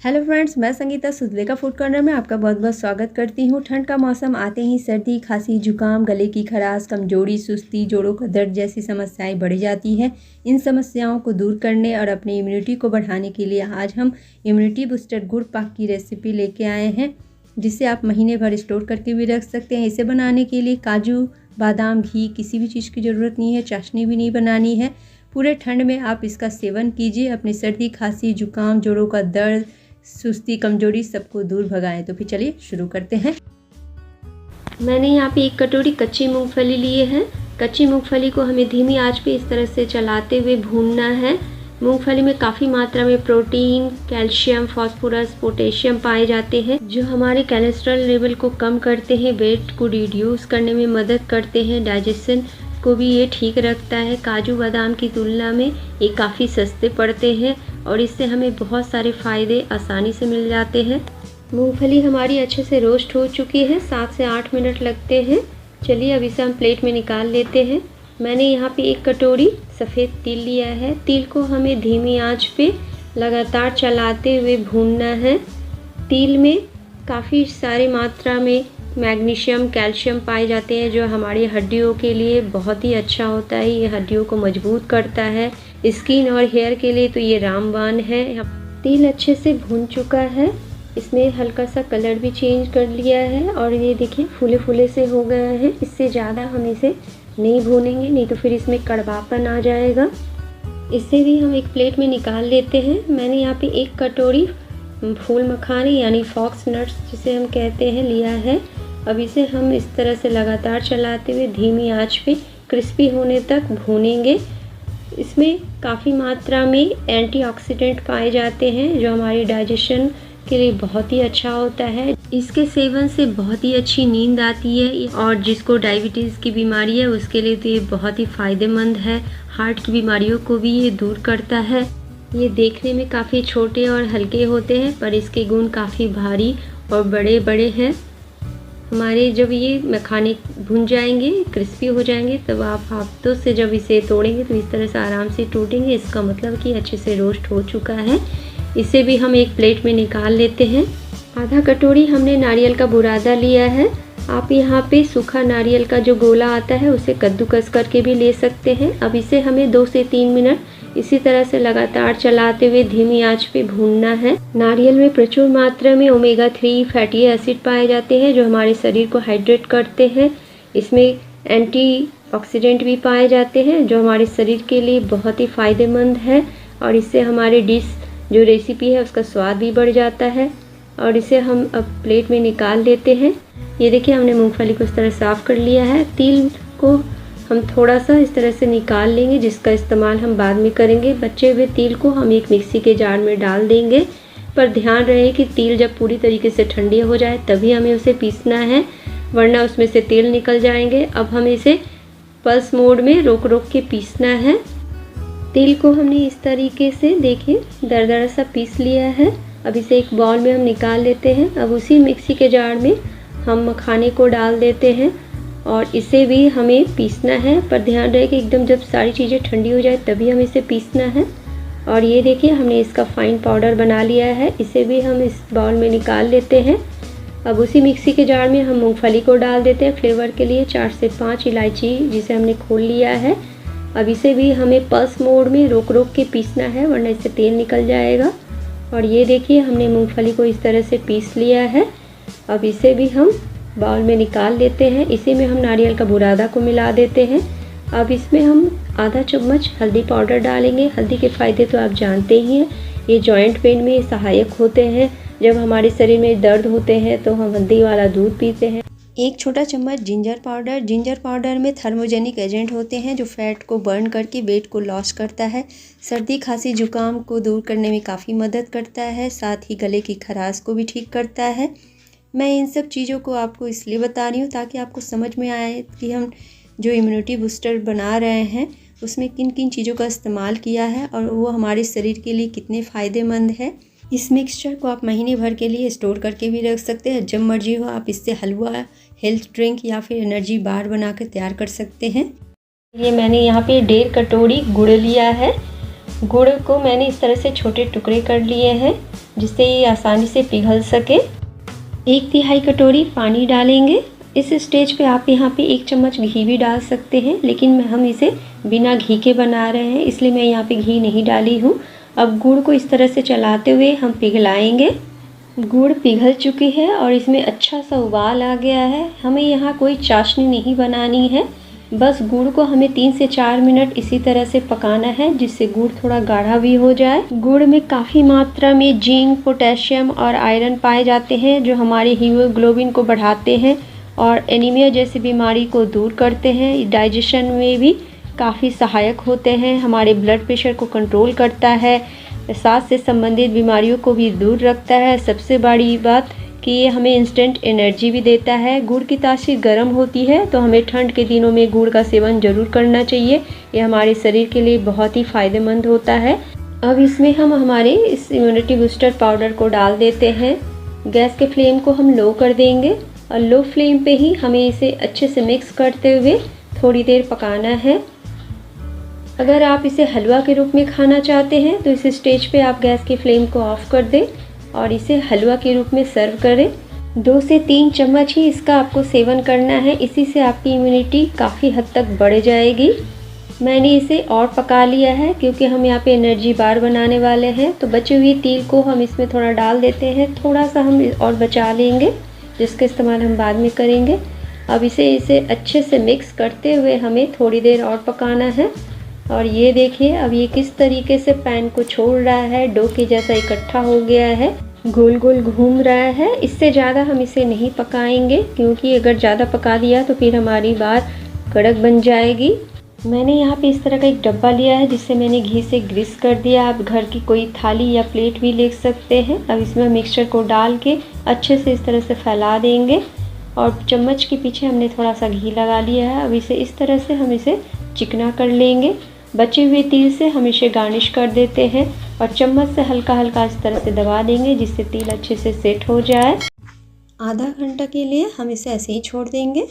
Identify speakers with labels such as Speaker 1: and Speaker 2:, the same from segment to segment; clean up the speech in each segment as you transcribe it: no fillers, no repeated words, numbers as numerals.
Speaker 1: Hello friends, मैं Sangeeta सुजलेका food corner में आपका बहुत बहुत स्वागत करती हूँ। ठंड का मौसम आते ही सर्दी, खांसी, जुकाम, गले की खराश, कमजोरी, सुस्ती, जोड़ों का दर्द जैसी समस्याएं बढ़ जाती हैं। इन समस्याओं को दूर करने और अपनी इम्यूनिटी को बढ़ाने के लिए आज हम इम्यूनिटी बूस्टर गुड़ पाक की रेसिपी लेके आए हैं, जिसे आप महीने भर स्टोर करके भी रख सकते हैं। इसे बनाने के लिए काजू, बादाम, घी किसी भी चीज़ की ज़रूरत नहीं है, चाशनी भी नहीं बनानी है। पूरे ठंड में आप इसका सेवन कीजिए, अपनी सर्दी, खांसी, जुकाम, जोड़ों का दर्द, सुस्ती, कमजोरी सबको दूर भगाएं। तो फिर चलिए शुरू करते हैं। मैंने यहाँ पे 1 कटोरी कच्ची मूंगफली लिए हैं। कच्ची मूंगफली को हमें धीमी आंच पे इस तरह से चलाते हुए भूनना है। मूंगफली में काफ़ी मात्रा में प्रोटीन, कैल्शियम, फास्फोरस, पोटेशियम पाए जाते हैं, जो हमारे कोलेस्ट्रॉल लेवल को कम करते हैं, वेट को रिड्यूस करने में मदद करते हैं, डाइजेशन को भी ये ठीक रखता है। काजू बादाम की तुलना में ये काफ़ी सस्ते पड़ते हैं और इससे हमें बहुत सारे फ़ायदे आसानी से मिल जाते हैं। मूंगफली हमारी अच्छे से रोस्ट हो चुकी है, 7 से 8 मिनट लगते हैं। चलिए अब इसे हम प्लेट में निकाल लेते हैं। मैंने यहाँ पे 1 कटोरी सफ़ेद तिल लिया है। तिल को हमें धीमी आंच पे लगातार चलाते हुए भूनना है। तिल में काफ़ी सारी मात्रा में मैग्नीशियम, कैल्शियम पाए जाते हैं, जो हमारी हड्डियों के लिए बहुत ही अच्छा होता है। ये हड्डियों को मजबूत करता है। स्किन और हेयर के लिए तो ये रामबाण है। तिल अच्छे से भून चुका है, इसमें हल्का सा कलर भी चेंज कर लिया है और ये देखिए फूले फूले से हो गया है। इससे ज़्यादा हम इसे नहीं भूनेंगे, नहीं तो फिर इसमें कड़वापन आ जाएगा। इसे भी हम एक प्लेट में निकाल लेते हैं। मैंने यहाँ पे 1 कटोरी फूल मखाने यानी फॉक्स नट्स जिसे हम कहते हैं लिया है। अब इसे हम इस तरह से लगातार चलाते हुए धीमी आंच पे क्रिस्पी होने तक भूनेंगे। इसमें काफ़ी मात्रा में एंटीऑक्सीडेंट पाए जाते हैं, जो हमारे डाइजेशन के लिए बहुत ही अच्छा होता है। इसके सेवन से बहुत ही अच्छी नींद आती है और जिसको डायबिटीज़ की बीमारी है उसके लिए तो ये बहुत ही फ़ायदेमंद है। हार्ट की बीमारियों को भी ये दूर करता है। ये देखने में काफ़ी छोटे और हल्के होते हैं, पर इसके गुण काफ़ी भारी और बड़े बड़े हैं। हमारे जब ये मखाने भुन जाएंगे, क्रिस्पी हो जाएंगे, तब आप हाथों से जब इसे तोड़ेंगे तो इस तरह से आराम से टूटेंगे। इसका मतलब कि अच्छे से रोस्ट हो चुका है। इसे भी हम एक प्लेट में निकाल लेते हैं। आधा कटोरी हमने नारियल का बुरादा लिया है। आप यहाँ पे सूखा नारियल का जो गोला आता है उसे कद्दूकस करके भी ले सकते हैं। अब इसे हमें 2 से 3 मिनट इसी तरह से लगातार चलाते हुए धीमी आंच पे भूनना है। नारियल में प्रचुर मात्रा में ओमेगा 3 फैटी एसिड पाए जाते हैं, जो हमारे शरीर को हाइड्रेट करते हैं। इसमें एंटीऑक्सीडेंट भी पाए जाते हैं, जो हमारे शरीर के लिए बहुत ही फ़ायदेमंद है और इससे हमारी डिश जो रेसिपी है उसका स्वाद भी बढ़ जाता है। और इसे हम अब प्लेट में निकाल लेते हैं। ये देखिए हमने मूंगफली को इस तरह साफ़ कर लिया है। तिल को हम थोड़ा सा इस तरह से निकाल लेंगे, जिसका इस्तेमाल हम बाद में करेंगे। बचे हुए तिल को हम एक मिक्सी के जार में डाल देंगे, पर ध्यान रहे कि तिल जब पूरी तरीके से ठंडी हो जाए तभी हमें उसे पीसना है, वरना उसमें से तेल निकल जाएंगे। अब हमें इसे पल्स मोड में रोक रोक के पीसना है। तिल को हमने इस तरीके से देखिए दरदरा सा पीस लिया है। अब इसे एक बाउल में हम निकाल लेते हैं। अब उसी मिक्सी के जार में हम मखाने को डाल देते हैं और इसे भी हमें पीसना है, पर ध्यान रहे कि एकदम जब सारी चीज़ें ठंडी हो जाए तभी हमें इसे पीसना है। और ये देखिए हमने इसका फाइन पाउडर बना लिया है। इसे भी हम इस बाउल में निकाल लेते हैं। अब उसी मिक्सी के जार में हम मूंगफली को डाल देते हैं फ्लेवर के लिए। 4 से 5 इलायची जिसे हमने खोल लिया है। अब इसे भी हमें पल्स मोड में रोक रोक के पीसना है, वरना इससे तेल निकल जाएगा। और ये देखिए हमने मूंगफली को इस तरह से पीस लिया है। अब इसे भी हम बाउल में निकाल लेते हैं। इसी में हम नारियल का बुरादा को मिला देते हैं। अब इसमें हम आधा चम्मच हल्दी पाउडर डालेंगे। हल्दी के फ़ायदे तो आप जानते ही हैं। ये जॉइंट पेन में सहायक होते हैं। जब हमारे शरीर में दर्द होते हैं तो हम हल्दी वाला दूध पीते हैं। 1 छोटा चम्मच जिंजर पाउडर। जिंजर पाउडर में थर्मोजेनिक एजेंट होते हैं, जो फैट को बर्न करके वेट को लॉस करता है। सर्दी, खांसी, जुकाम को दूर करने में काफ़ी मदद करता है। साथ ही गले की खराश को भी ठीक करता है। मैं इन सब चीज़ों को आपको इसलिए बता रही हूँ ताकि आपको समझ में आए कि हम जो इम्यूनिटी बूस्टर बना रहे हैं उसमें किन किन चीज़ों का इस्तेमाल किया है और वो हमारे शरीर के लिए कितने फ़ायदेमंद है। इस मिक्सचर को आप महीने भर के लिए स्टोर करके भी रख सकते हैं। जब मर्जी हो आप इससे हलवा, हेल्थ ड्रिंक या फिर एनर्जी बार बनाकर तैयार कर सकते हैं। ये मैंने यहाँ पे 1.5 कटोरी गुड़ लिया है गुड़ को मैंने इस तरह से छोटे टुकड़े कर लिए हैं जिससे ये आसानी से पिघल सके। 1/3 कटोरी पानी डालेंगे। इस स्टेज पे आप यहाँ पे 1 चम्मच घी भी डाल सकते हैं, लेकिन हम इसे बिना घी के बना रहे हैं इसलिए मैं यहाँ पे घी नहीं डाली हूँ। अब गुड़ को इस तरह से चलाते हुए हम पिघलाएंगे। गुड़ पिघल चुकी है और इसमें अच्छा सा उबाल आ गया है। हमें यहाँ कोई चाशनी नहीं बनानी है, बस गुड़ को हमें 3 से 4 मिनट इसी तरह से पकाना है जिससे गुड़ थोड़ा गाढ़ा भी हो जाए। गुड़ में काफ़ी मात्रा में जिंक, पोटेशियम और आयरन पाए जाते हैं जो हमारे हीमोग्लोबिन को बढ़ाते हैं और एनीमिया जैसी बीमारी को दूर करते हैं। डाइजेशन में भी काफ़ी सहायक होते हैं, हमारे ब्लड प्रेशर को कंट्रोल करता है, सांस से संबंधित बीमारियों को भी दूर रखता है। सबसे बड़ी बात कि ये हमें इंस्टेंट एनर्जी भी देता है। गुड़ की तासीर गर्म होती है तो हमें ठंड के दिनों में गुड़ का सेवन ज़रूर करना चाहिए। ये हमारे शरीर के लिए बहुत ही फ़ायदेमंद होता है। अब इसमें हम हमारे इस इम्यूनिटी बूस्टर पाउडर को डाल देते हैं। गैस के फ्लेम को हम लो कर देंगे और लो फ्लेम पे ही हमें इसे अच्छे से मिक्स करते हुए थोड़ी देर पकाना है। अगर आप इसे हलवा के रूप में खाना चाहते हैं तो इस स्टेज पे आप गैस की फ्लेम को ऑफ़ कर दें और इसे हलवा के रूप में सर्व करें। 2 से 3 चम्मच ही इसका आपको सेवन करना है, इसी से आपकी इम्यूनिटी काफ़ी हद तक बढ़ जाएगी। मैंने इसे और पका लिया है क्योंकि हम यहाँ पे एनर्जी बार बनाने वाले हैं। तो बचे हुए तेल को हम इसमें थोड़ा डाल देते हैं, थोड़ा सा हम और बचा लेंगे जिसका इस्तेमाल हम बाद में करेंगे। अब इसे अच्छे से मिक्स करते हुए हमें थोड़ी देर और पकाना है। और ये देखिए अब ये किस तरीके से पैन को छोड़ रहा है, डो के जैसा इकट्ठा हो गया है, गोल गोल घूम रहा है। इससे ज़्यादा हम इसे नहीं पकाएंगे क्योंकि अगर ज़्यादा पका दिया तो फिर हमारी बार कड़क बन जाएगी। मैंने यहाँ पे इस तरह का एक डब्बा लिया है जिससे मैंने घी से ग्रीस कर दिया। आप घर की कोई थाली या प्लेट भी ले सकते हैं। अब इसमें मिक्सचर को डाल के अच्छे से इस तरह से फैला देंगे और चम्मच के पीछे हमने थोड़ा सा घी लगा लिया है। अब इसे इस तरह से हम इसे चिकना कर लेंगे। बचे हुए तिल से हम इसे गार्निश कर देते हैं और चम्मच से हल्का हल्का इस तरह से दबा देंगे जिससे तिल अच्छे से सेट हो जाए। आधा घंटा के लिए हम इसे ऐसे ही छोड़ देंगे।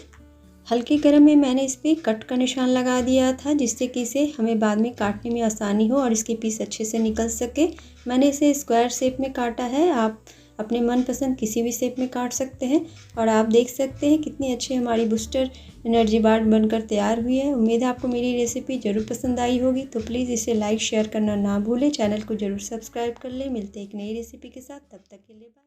Speaker 1: हल्के गरम में मैंने इस पर कट का निशान लगा दिया था जिससे कि इसे हमें बाद में काटने में आसानी हो और इसके पीस अच्छे से निकल सके। मैंने इसे स्क्वायर शेप में काटा है, आप अपने मनपसंद किसी भी शेप में काट सकते हैं। और आप देख सकते हैं कितनी अच्छी हमारी बूस्टर एनर्जी बार बनकर तैयार हुई है। उम्मीद है आपको मेरी रेसिपी ज़रूर पसंद आई होगी, तो प्लीज़ इसे लाइक शेयर करना ना भूलें। चैनल को ज़रूर सब्सक्राइब कर लें। मिलते हैं एक नई रेसिपी के साथ, तब तक के लिए बाय।